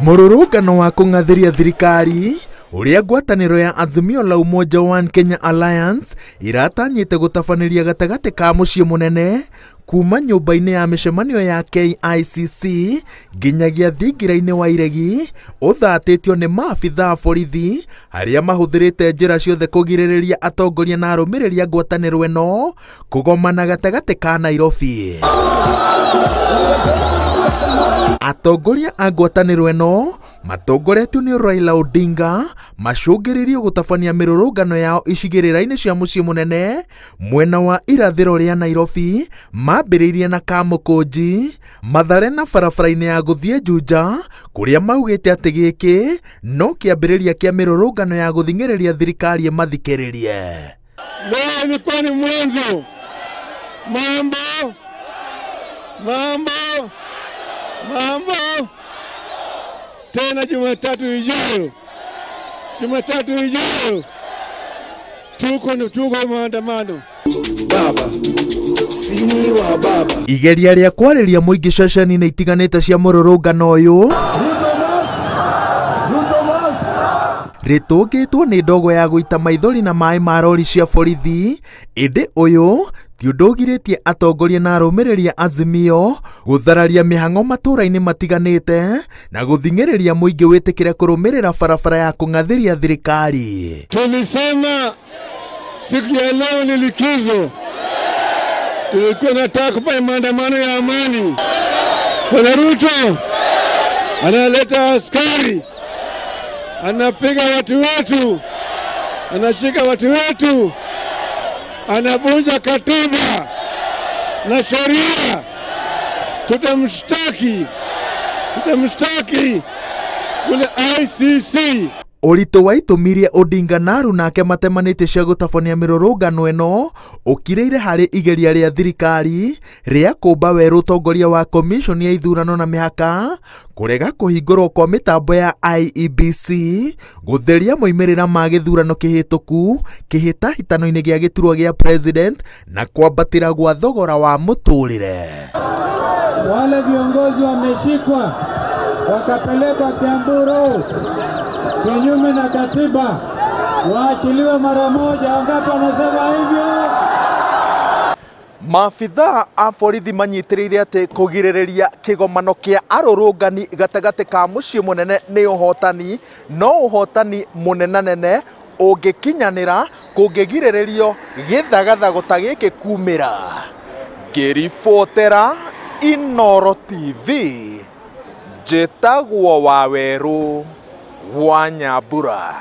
Mururungano wa kung'athiria thirikari uria ngwataniro ya Azimio la Umoja One Kenya Alliance iratanyite gutabaniria gatagati ka mucii munene kuma nyumba-ini ya micemanio ya KICC nginyagia thingira-ini wa iregi uthatitio ni maabitha borithi aria mahuthirite njira ciothe kugiririria atongoria na arumiriria ngwataniro eno kugomana gatagati ka Nairobi. Atongoria a ngwataniro eno matongoretio ni Raila Odinga macungiririo gutabania mirurungano yao icigirira-ini cia mucii munene mwena wa irathiro ria Nairobi mambiriirie na Kamukunji, Mathare na barabara-ini ya guthie Juja kuria maugite ati giki no kiambiriria kia mirurungano ya guthingiriria thirikari mathikiririe. Leo ilikuwa ni mwanzo. Mambo tena Jumatatu ijayo tuko maandamano. Baba sini wa baba igeria ria kwariria muingi ceceni-ini itiganite cia mururungano uyu ritungitwo ni ndogo ya guita maithori na mai ma rori cia borithi. Indi uyu ti undu ugiritie atongoria na arumiriria Azimio guthararia mihang'o matura-ini matiganite na guthing'iriria muingi witikire kurumirira barabara ya kung'athiria thirikari. Tulisema siku ya leo ni likizo, tulikuwa nataka kufanya maandamano ya amani. Bwana Ruto analeta askari, anapiga watu wetu, anashika watu wetu, anavunja katiba na sheria. Tutamshtaki kule ICC. Uritu wa itumirie Odinga na Ruto nake matemanite cia gutabania mirurungano eno ukiriire hari igeria ria thirikari ria kumba weru utongoria wa commission ya ithurano na mihaka kurega kuhingurwo kwa mitambo ya IEBC gutheria moimirira ma githurano kihituku kihitahitano-ini gia giturwa gia president na kwambatira gwa thogora wa muturire. Wale viongozi wameshikwa wakapelekwa Kiamburu kinyume na katiba, waachiliwe mara moja. Wangapi wanasema hivyo? Maabitha a borithi manyitiriire ati kugiririria kigomano kia arurungani gatagati ka mucii munene ni uhotani, no uhotani munenanene ungikinyanira kungigiriririo githagathago ta giki kumira. Ngiribotera Inooro TV, njitagwo Waweru wa Nyambura.